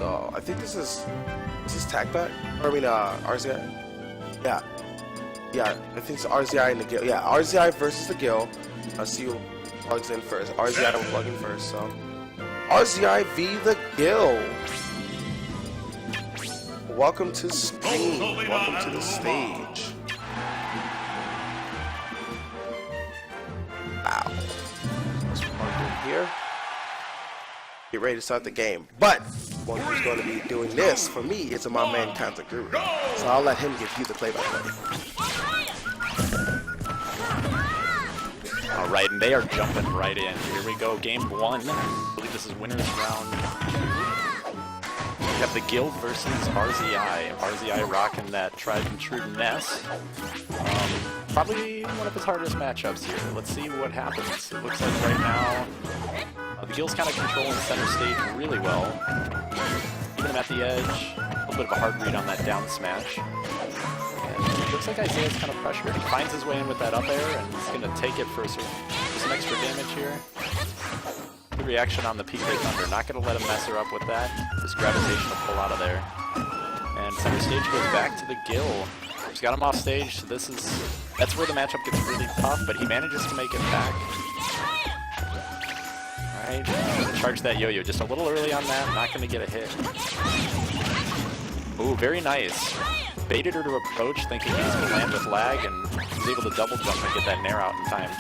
So I think this is tag back? Or I mean RZI? Yeah. Yeah, I think it's RZI and TheGill. Yeah, RZI versus TheGill. I'll see who plugs in first. RZI will plug in first, so. RZI v TheGill. Welcome to screen. Welcome to the stage. Wow. Let's plug in here. Get ready to start the game. But one who's going to be doing this for me is my man Content Guru. So I'll let him give you the play-by-play. Alright, and they are jumping right in. Here we go, game one. I believe this is winner's round 2. We have TheGill versus RZI. RZI rocking that tried and true Ness. Probably one of his hardest matchups here. Let's see what happens. It looks like right now TheGill's kind of controlling center stage really well. Keeping him at the edge. A little bit of a hard read on that down smash. It looks like Isaiah's kind of pressured. He finds his way in with that up air, and he's going to take it for some extra damage here. Good reaction on the PK Thunder. Not going to let him mess her up with that. This gravitational pull out of there. And center stage goes back to TheGill. He's got him off stage. So that's where the matchup gets really tough, but he manages to make it back. Alright, charge that yo-yo just a little early on that. Not going to get a hit. Ooh, very nice. Baited her to approach, thinking he was going to land with lag, and was able to double jump and get that nair out in time.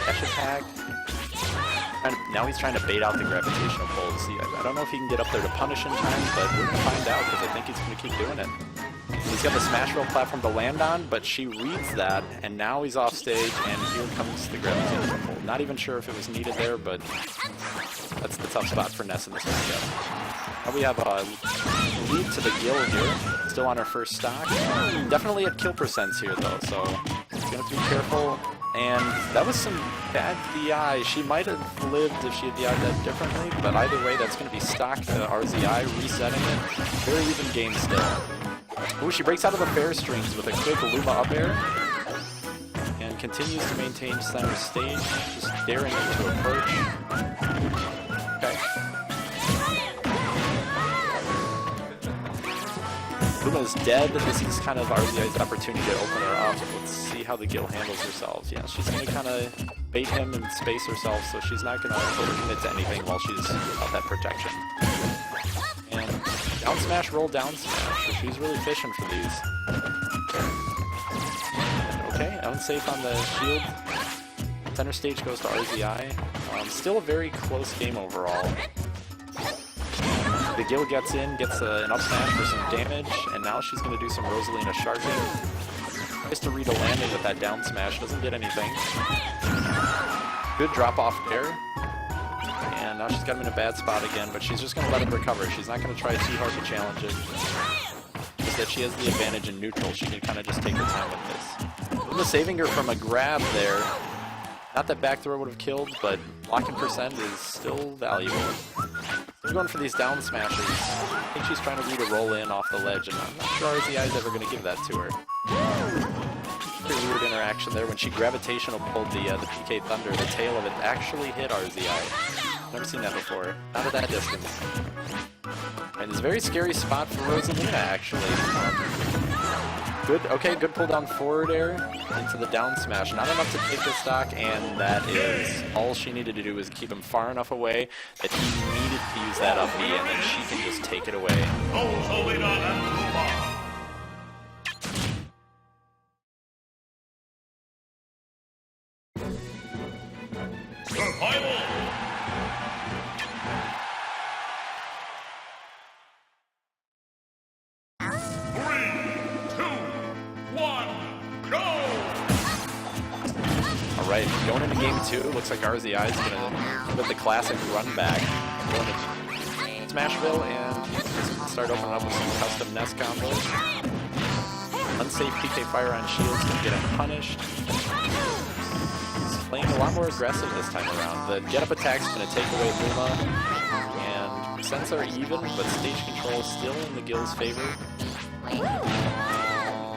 Dash attack. And now he's trying to bait out the gravitational pull. See, I don't know if he can get up there to punish in time, but we're going to find out because I think he's going to keep doing it. He's got the smash roll platform to land on, but she reads that, and now he's off stage, and here comes the gravitational pull. Not even sure if it was needed there, but that's the tough spot for Ness in this matchup. Now we have a lead to TheGill here, still on her first stock. Definitely at kill percents here though, so he's going to have to be careful. And that was some bad DI. She might have lived if she had DI'd that differently, but either way, that's going to be stock to RZI, resetting it. Very even game still. Ooh, she breaks out of the fair strings with a quick Luma up air. And continues to maintain center stage, just daring him to approach. Okay. Luma's dead. This is kind of RZI's opportunity to open her up. Let's see how TheGill handles herself. Yeah, she's going to kind of bait him and space herself, so she's not going to overcommit to anything while she's without that protection. And down smash, roll down smash. So she's really fishing for these. Okay, unsafe on the shield. Center stage goes to RZI. Still a very close game overall. TheGill gets in, gets an up smash for some damage, and now she's going to do some Rosalina sharking. Tries to read a landing with that down smash, doesn't get anything. Good drop off there. And now she's got him in a bad spot again, but she's just going to let him recover. She's not going to try too hard to challenge it. Just that she has the advantage in neutral. She can kind of just take her time with this. Luma saving her from a grab there. Not that back throw would have killed, but blocking percent is still valuable. We're going for these down smashes. I think she's trying to read a roll in off the ledge, and I'm not sure RZI is ever going to give that to her. Pretty weird interaction there. When she gravitational pulled the PK Thunder, the tail of it actually hit RZI. Never seen that before. Not at that distance. And it's a very scary spot for Rosalina, actually. Good pull down forward air into the down smash. Not enough to take the stock, and that is all she needed to do was keep him far enough away that he needed to use that up B, and then she can just take it away. Survival! Alright, going into game 2, looks like RZI is going to put the classic run back. Going to Smashville and start opening up with some custom Ness combos. Unsafe PK fire on shields can get him punished. He's playing a lot more aggressive this time around. The get up attack's going to take away Luma, and percents are even, but stage control is still in TheGill's favor.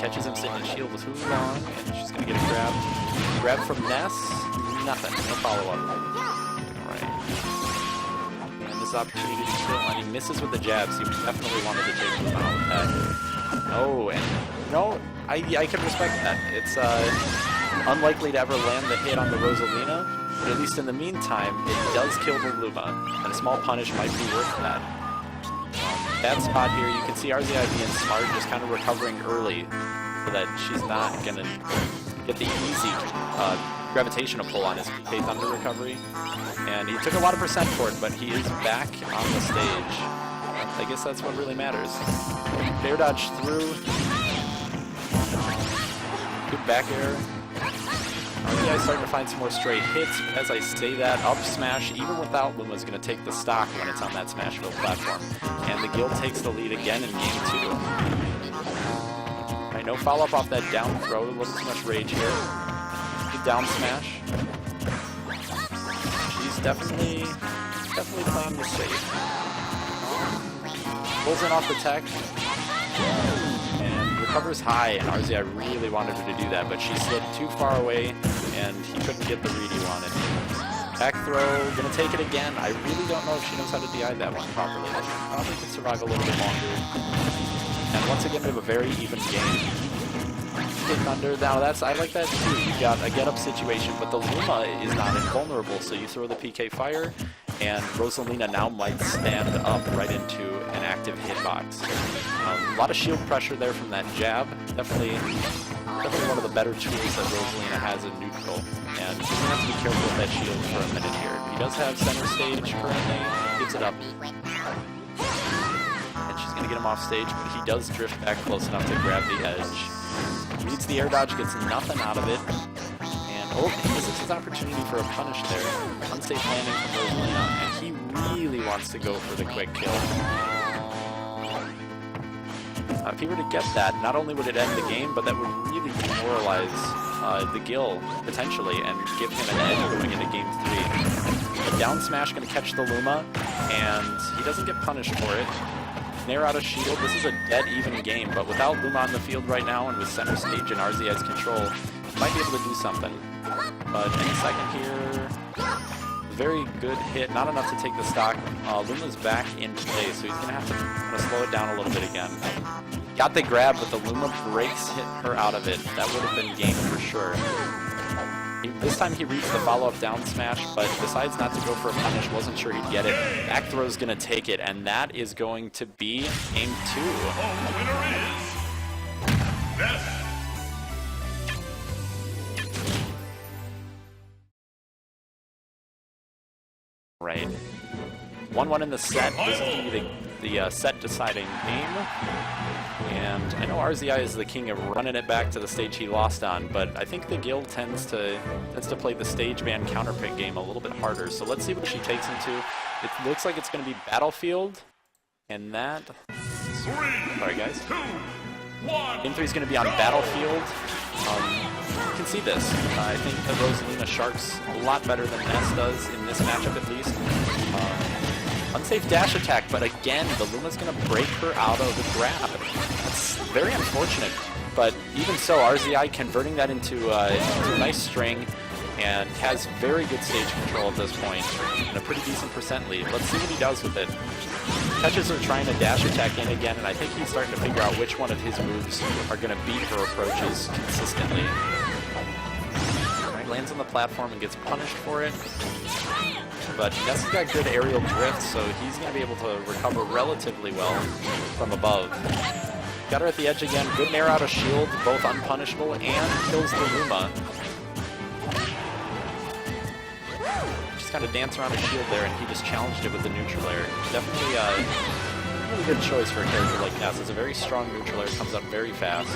Catches him sitting in shield with too long, and she's going to get a grab. Grab from Ness, nothing, no follow-up. Alright. And his opportunity to kill, and he misses with the jabs. He definitely wanted to take him out with that. Oh, and no, I can respect that. It's unlikely to ever land the hit on the Rosalina, but at least in the meantime, it does kill the Luma, and a small punish might be worth that. Bad spot here. You can see RZI being smart, just kind of recovering early, so that she's not gonna get the easy gravitational pull on his PK Thunder recovery. And he took a lot of percent for it, but he is back on the stage. I guess that's what really matters. Air dodge through. Good back air. RZI starting to find some more straight hits. As I say that, up smash, even without Luma's going to take the stock when it's on that Smashville platform. And TheGill takes the lead again in game 2. Alright, no follow-up off that down throw. A little too much rage here. Good down smash. She's definitely playing this safe. Pulls in off the tech. And recovers high, and RZI really wanted her to do that, but she slid too far away, and he couldn't get the read he wanted. Back throw, gonna take it again. I really don't know if she knows how to DI that one properly. She probably could survive a little bit longer. And once again, we have a very even game. Hit Thunder, now I like that too. You've got a get-up situation, but the Luma is not invulnerable, so you throw the PK Fire, and Rosalina now might stand up right into an active hitbox. A lot of shield pressure there from that jab. Definitely one of the better tools that Rosalina has in neutral. And he's going to have to be careful with that shield for a minute here. He does have center stage currently. Gives it up. And she's going to get him off stage, but he does drift back close enough to grab the edge. Meets the air dodge, gets nothing out of it. Oh, he misses his opportunity for a punish there. Unsafe landing from Rosalina, and he really wants to go for the quick kill. If he were to get that, not only would it end the game, but that would really demoralize TheGill, potentially, and give him an edge going into game 3. The down smash going to catch the Luma, and he doesn't get punished for it. Nair out of shield. This is a dead even game, but without Luma on the field right now, and with center stage and RZI's control, he might be able to do something. But any second here, very good hit, not enough to take the stock. Luma's back in play, so he's going to have to kind of slow it down a little bit again. Got the grab, but the Luma breaks hit her out of it. That would have been game for sure. This time he reads the follow-up down smash, but decides not to go for a punish. Wasn't sure he'd get it. Back throw's going to take it, and that is going to be game 2. The winner is Ness. Right. 1-1 in the set. This is going to be the set-deciding game. And I know RZI is the king of running it back to the stage he lost on, but I think TheGill tends to play the stage ban counterpick game a little bit harder. So let's see what she takes into. It looks like it's going to be Battlefield, and that... Sorry, guys. 2, 1. Game 3 is going to be on Battlefield. You can see this. I think that Rosalina Shark's a lot better than Ness does in this matchup, at least. Unsafe dash attack, but again, the Luma's going to break her out of the grab. That's very unfortunate, but even so, RZI converting that into a nice string and has very good stage control at this point and a pretty decent percent lead. Let's see what he does with it. Catches her trying to dash attack in again, and I think he's starting to figure out which one of his moves are going to beat her approaches consistently. Alright, lands on the platform and gets punished for it. But Ness has got good aerial drift, so he's going to be able to recover relatively well from above. Got her at the edge again. Good nair out of shield, both unpunishable, and kills the Luma. Just kind of dance around a shield there, and he just challenged it with the neutral air. Definitely a really good choice for a character like Ness. It's a very strong neutral air, comes up very fast.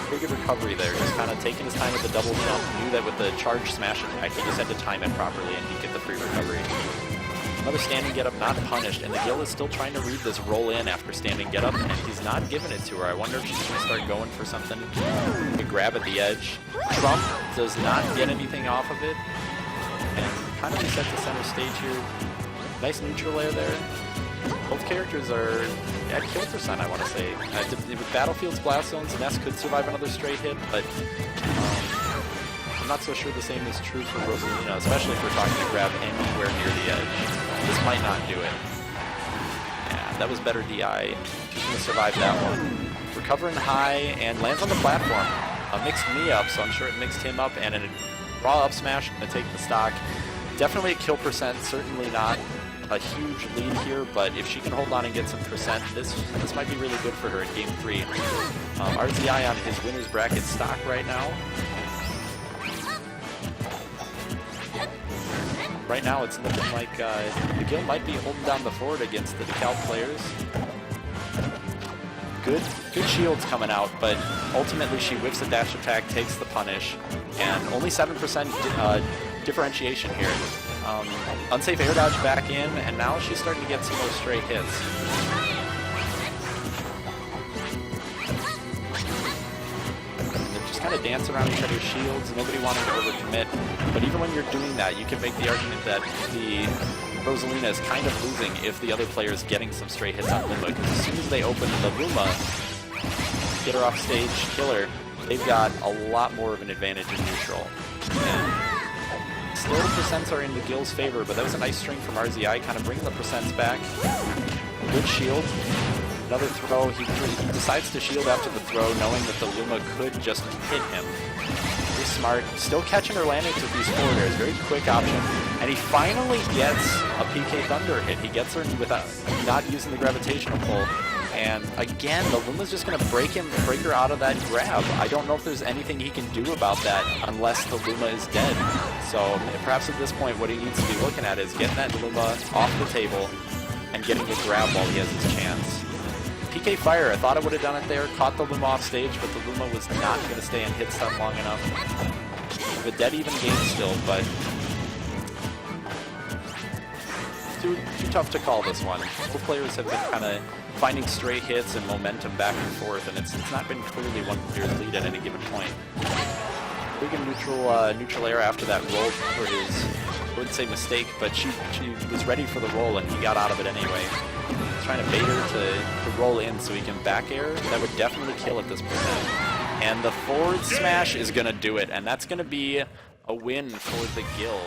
Very good recovery there, just kind of taking his time with the double jump. Knew that with the charge smash attack, he just had to time it properly and he'd get the free recovery. Another standing get up, not punished, and TheGill is still trying to read this roll in after standing get up, and he's not giving it to her. I wonder if she's going to start going for something to grab at the edge. Trump does not get anything off of it, and kind of reset the center stage here. Nice neutral air there. Both characters are at kill percent, I want to say. With Battlefield's blast zones, Ness could survive another straight hit, but I'm not so sure the same is true for Rosalina, especially if we're talking to grab anywhere near the edge. This might not do it. Yeah, that was better DI. She's going to survive that one. Recovering high and lands on the platform. Mixed me up, so I'm sure it mixed him up, and a raw up smash going to take the stock. Definitely a kill percent, certainly not a huge lead here, but if she can hold on and get some percent, this might be really good for her in Game 3. RZI on his winner's bracket stock right now. Right now it's looking like TheGill might be holding down the fort against the DeKalb players. Good shields coming out, but ultimately she whiffs a dash attack, takes the punish, and only 7% differentiation here. Unsafe air dodge back in, and now she's starting to get some more straight hits. They're just kind of dancing around each other's shields, nobody wanting to overcommit. But even when you're doing that, you can make the argument that the Rosalina is kind of losing if the other player is getting some straight hits on Luma, because as soon as they open the Luma, get her off stage, kill her, they've got a lot more of an advantage in neutral. And still the percents are in TheGill's favor, but that was a nice string from RZI, kind of bringing the percents back. Good shield. Another throw. He decides to shield after the throw, knowing that the Luma could just hit him. Very smart. Still catching her landings with these forward airs. Very quick option. And he finally gets a PK Thunder hit. He gets her without not using the gravitational pull. And again, the Luma's just going to break her out of that grab. I don't know if there's anything he can do about that unless the Luma is dead. So perhaps at this point what he needs to be looking at is getting that Luma off the table and getting the grab while he has his chance. PK Fire, I thought I would have done it there, caught the Luma off stage, but the Luma was not going to stay in hit stun long enough. The dead even game still, but too tough to call this one. Both players have been kind of finding straight hits and momentum back and forth, and it's not been clearly one player's lead at any given point. Big and neutral air after that roll for his, I wouldn't say mistake, but she was ready for the roll and he got out of it anyway. He's trying to bait her to roll in so he can back air. That would definitely kill at this percent. And the forward smash is going to do it, and that's going to be a win for TheGill.